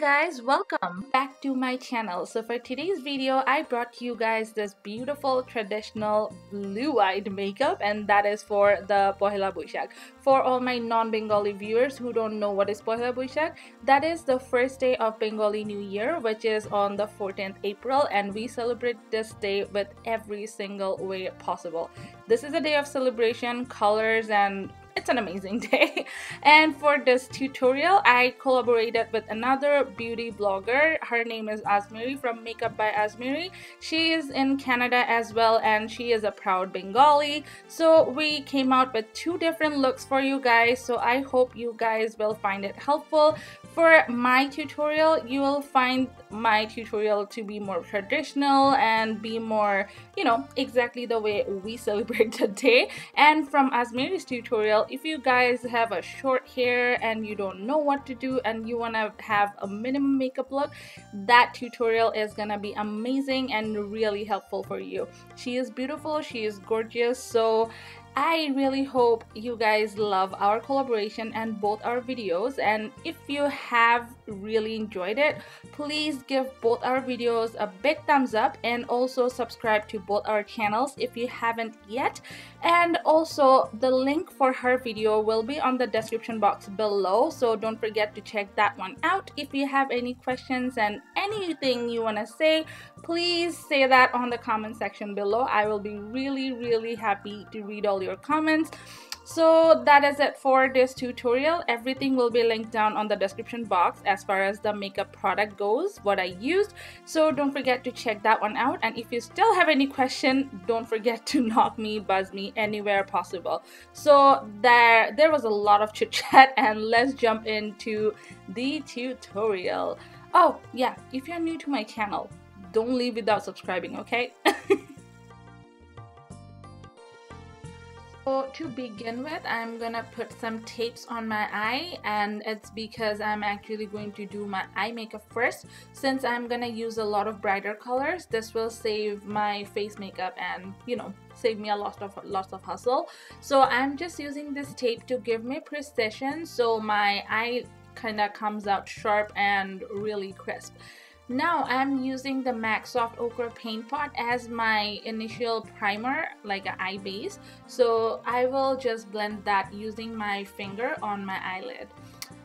Guys, welcome back to my channel. So for today's video, I brought you guys this beautiful traditional blue-eyed makeup, and that is for the Pohela Boishakh. For all my non-Bengali viewers who don't know what is Pohela Boishakh, that is the first day of Bengali New Year, which is on the 14th April, and we celebrate this day with every single way possible. This is a day of celebration, colors, and it's an amazing day. And for this tutorial, I collaborated with another beauty blogger. Her name is Asmiri from Makeup by Asmiri. She is in Canada as well, and she is a proud Bengali. So we came out with two different looks for you guys. So I hope you guys will find it helpful. For my tutorial, you will find my tutorial to be more traditional and be more, exactly the way we celebrate today. And from Asmiri's tutorial, if you guys have a short hair and you don't know what to do and you want to have a minimum makeup look, that tutorial is gonna be amazing and really helpful for you. She is beautiful, she is gorgeous, so I really hope you guys love our collaboration and both our videos. And if you have really enjoyed it, please give both our videos a big thumbs up and also subscribe to both our channels if you haven't yet. And also the link for her video will be on the description box below, so don't forget to check that one out. If you have any questions and anything you want to say, please say that on the comment section below. I will be really happy to read all your comments. So that is it for this tutorial. Everything will be linked down on the description box as far as the makeup product goes, what I used. So don't forget to check that one out. And if you still have any question, don't forget to knock me, buzz me anywhere possible. So there was a lot of chit chat, and let's jump into the tutorial. Oh yeah, if you're new to my channel, don't leave without subscribing, okay? So to begin with, I'm gonna put some tapes on my eye, and it's because I'm actually going to do my eye makeup first. Since I'm gonna use a lot of brighter colors, this will save my face makeup and save me a lot of hustle. So I'm just using this tape to give me precision, so my eye kind of comes out sharp and really crisp. Now I'm using the MAC Soft Ochre Paint Pot as my initial primer, like an eye base. So I will just blend that using my finger on my eyelid.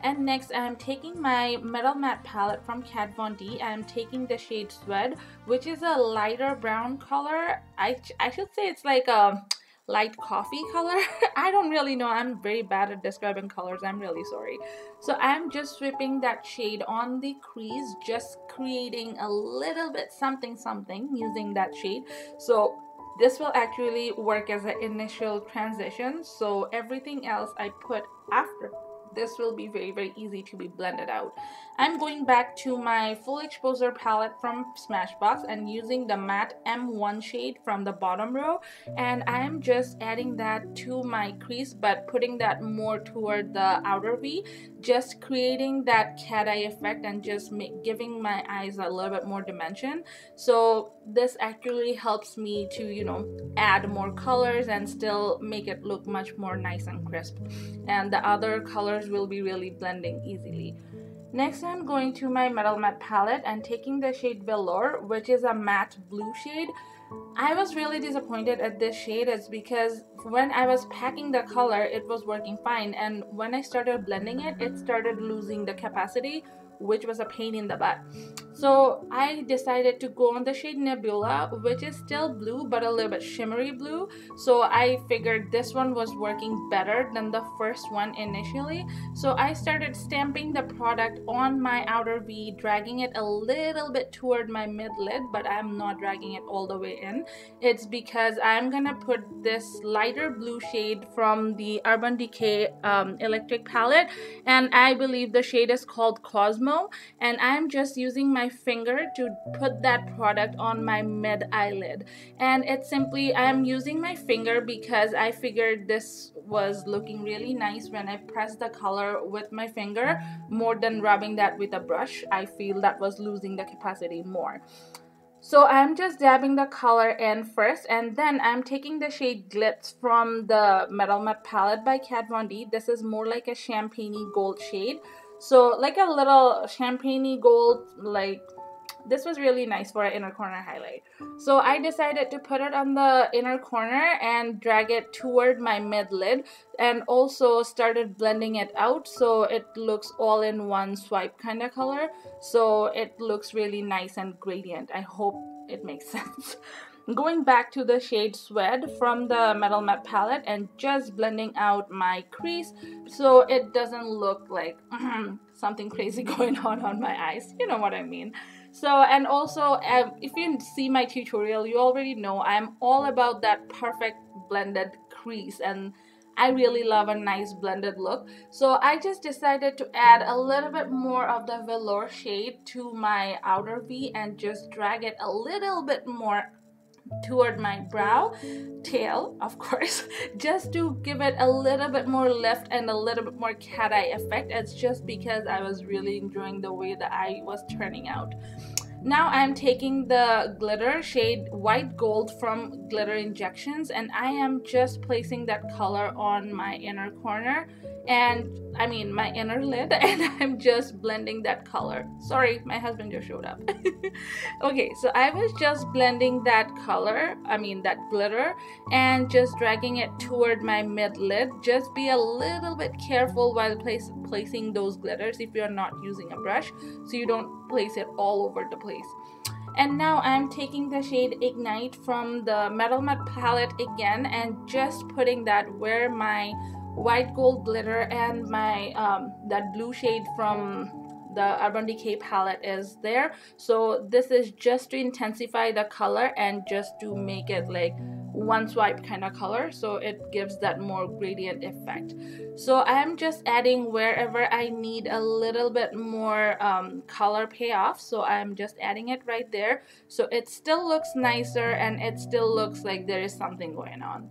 And next I'm taking my Metal Matte palette from Kat Von D. I'm taking the shade Swed, which is a lighter brown color. I should say it's like a light coffee color. I don't really know, I'm very bad at describing colors, I'm really sorry. So I'm just sweeping that shade on the crease, just creating a little bit something using that shade. So this will actually work as an initial transition, so everything else I put after this will be very easy to be blended out. I'm going back to my full exposure palette from Smashbox and using the matte M1 shade from the bottom row, and I'm just adding that to my crease but putting that more toward the outer V, just creating that cat eye effect and just giving my eyes a little bit more dimension. So this actually helps me to add more colors and still make it look much more nice and crisp, and the other colors will be really blending easily. Next I'm going to my Metal Matte palette and taking the shade Velour, which is a matte blue shade. I was really disappointed at this shade. It's because when I was packing the color it was working fine, and when I started blending it, it started losing the capacity, which was a pain in the butt. So I decided to go on the shade Nebula, which is still blue but a little bit shimmery blue. So I figured this one was working better than the first one initially. So I started stamping the product on my outer V, dragging it a little bit toward my mid lid, but I'm not dragging it all the way in. It's because I'm gonna put this lighter blue shade from the Urban Decay electric palette, and I believe the shade is called Cosmo, and I'm just using my finger to put that product on my mid eyelid. And it's simply, I'm using my finger because I figured this was looking really nice when I pressed the color with my finger more than rubbing that with a brush. I feel that was losing the capacity more. So I'm just dabbing the color in first, and then I'm taking the shade Glitz from the Metal Matte palette by Kat Von D. This is more like a champagne gold shade. So like a little champagne gold, like this was really nice for an inner corner highlight. So I decided to put it on the inner corner and drag it toward my mid lid, and also started blending it out so it looks all in one swipe kind of color, so it looks really nice and gradient. I hope it makes sense. Going back to the shade Sweat from the Metal Matte palette and just blending out my crease so it doesn't look like something crazy going on my eyes. You know what I mean. So, and also if you see my tutorial, you already know I'm all about that perfect blended crease, and I really love a nice blended look. So I just decided to add a little bit more of the velour shade to my outer V and just drag it a little bit more toward my brow tail, of course, just to give it a little bit more lift and a little bit more cat eye effect. It's just because I was really enjoying the way the eye was turning out. Now I'm taking the glitter shade White Gold from Glitter Injections, and I am just placing that color on my inner corner, and I mean my inner lid, and I'm just blending that color. Sorry, my husband just showed up. Okay, so I was just blending that color, I mean that glitter, and just dragging it toward my mid lid. Just be a little bit careful while placing those glitters if you're not using a brush, so you don't place it all over the place. And now I'm taking the shade Ignite from the Metal Matte palette again and just putting that where my white gold glitter and my that blue shade from the Urban Decay palette is there. So this is just to intensify the color and just to make it like one swipe kind of color, so it gives that more gradient effect. So I'm just adding wherever I need a little bit more color payoff, so I'm just adding it right there so it still looks nicer and it still looks like there is something going on.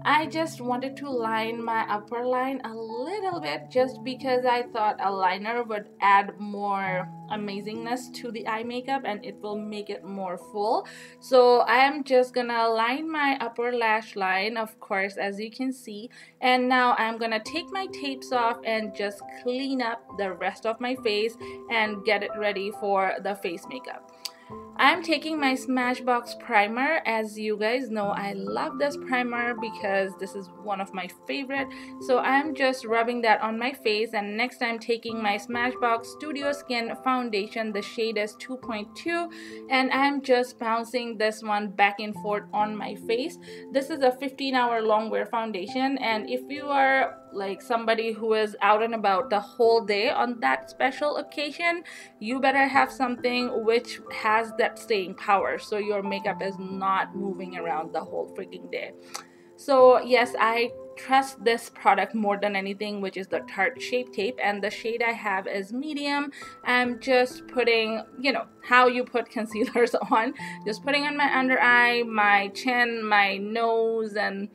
I just wanted to line my upper line a little bit just because I thought a liner would add more amazingness to the eye makeup and it will make it more full. So I am just gonna line my upper lash line, of course, as you can see, and now I'm gonna take my tapes off and just clean up the rest of my face and get it ready for the face makeup. I'm taking my Smashbox primer. As you guys know, I love this primer because this is one of my favorite. So I'm just rubbing that on my face, and next I'm taking my Smashbox Studioskin foundation. The shade is 2.2, and I'm just bouncing this one back and forth on my face. This is a 15-hour long wear foundation, and if you are like somebody who is out and about the whole day on that special occasion, you better have something which has that staying power so your makeup is not moving around the whole freaking day. So yes, I trust this product more than anything, which is the Tarte Shapetape, and the shade I have is medium. I'm just putting, you know, how you put concealers on, just putting on my under eye, my chin, my nose, and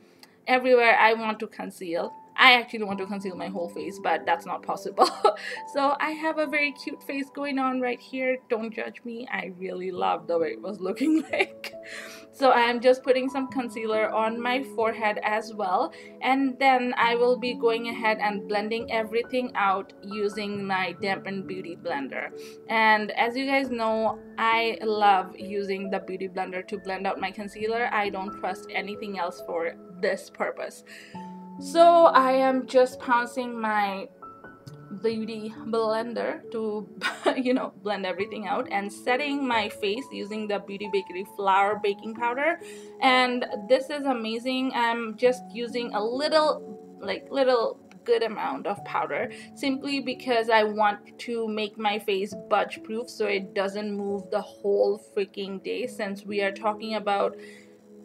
everywhere I want to conceal. I actually want to conceal my whole face, but that's not possible. So I have a very cute face going on right here. Don't judge me. I really love the way it was looking like. So I'm just putting some concealer on my forehead as well. And then I will be going ahead and blending everything out using my Dampen Beauty Blender. And as you guys know, I love using the Beauty Blender to blend out my concealer. I don't trust anything else for this purpose. So I am just pouncing my Beauty Blender to you know, blend everything out, and setting my face using the Beauty Bakerie flour baking powder. And this is amazing. I'm just using a little good amount of powder simply because I want to make my face budge proof so it doesn't move the whole freaking day, since we are talking about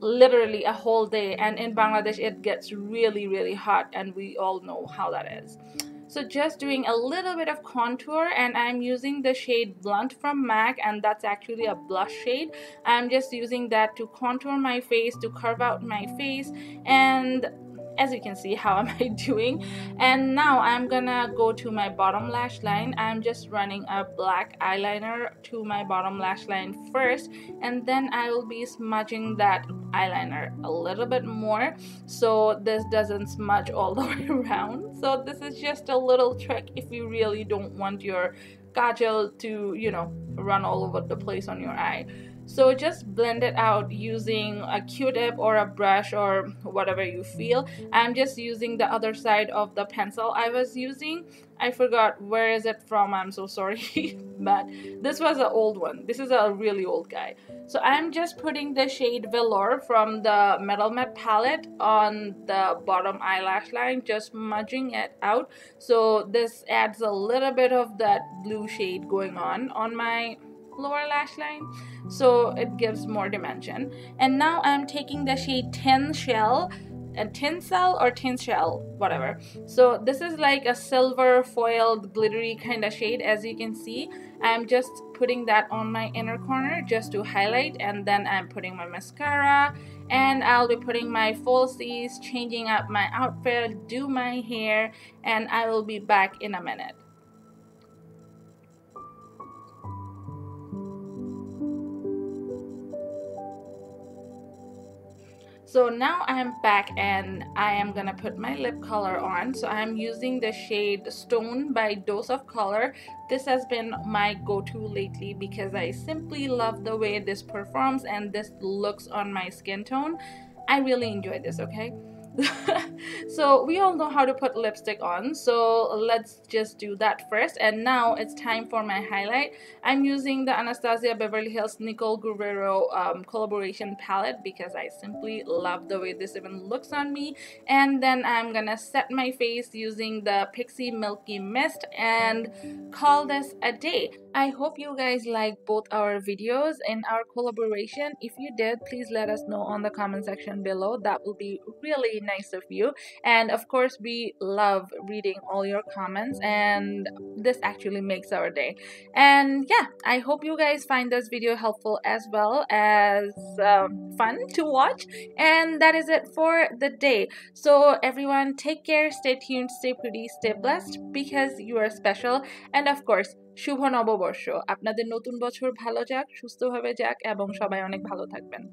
literally a whole day, and in Bangladesh it gets really hot, and we all know how that is. So just doing a little bit of contour, and I'm using the shade Blunt from MAC, and that's actually a blush shade. I'm just using that to contour my face, to curve out my face, and as you can see, how am I doing? And now I'm gonna go to my bottom lash line. I'm just running a black eyeliner to my bottom lash line first, and then I will be smudging that eyeliner a little bit more so this doesn't smudge all the way around. So this is just a little trick if you really don't want your kajal to, you know, run all over the place on your eye. So just blend it out using a Q-tip or a brush or whatever you feel. I'm just using the other side of the pencil I was using. I forgot where is it from, I'm so sorry. But this was an old one. This is a really old guy. So I'm just putting the shade Velour from the Metal Matte palette on the bottom eyelash line, just smudging it out. So this adds a little bit of that blue shade going on my lower lash line, so it gives more dimension. And now I'm taking the shade Tin Shell, Tin Cell or Tin Shell, whatever. So this is like a silver foiled glittery kind of shade. As you can see, I'm just putting that on my inner corner just to highlight, and then I'm putting my mascara, and I'll be putting my falsies, changing up my outfit, do my hair, and I will be back in a minute. So now I'm back and I am gonna put my lip color on. So I'm using the shade Stone by Dose of Color. This has been my go-to lately because I simply love the way this performs and this looks on my skin tone. I really enjoy this, okay? So we all know how to put lipstick on, so let's just do that first. And now it's time for my highlight. I'm using the Anastasia Beverly Hills Nicole Gurero collaboration palette because I simply love the way this even looks on me. And then I'm gonna set my face using the Pixi Milky Mist and call this a day. I hope you guys like both our videos and our collaboration. If you did, please let us know on the comment section below. That will be really nice of you. And of course, we love reading all your comments, and this actually makes our day. And yeah, I hope you guys find this video helpful as well as fun to watch. And that is it for the day. So everyone, take care, stay tuned, stay pretty, stay blessed because you are special. And of course, শুভ নববর্ষ, আপনাদের নতুন বছর ভালো যাক, সুস্থভাবে যাক এবং সবাই অনেক ভালো থাকবেন।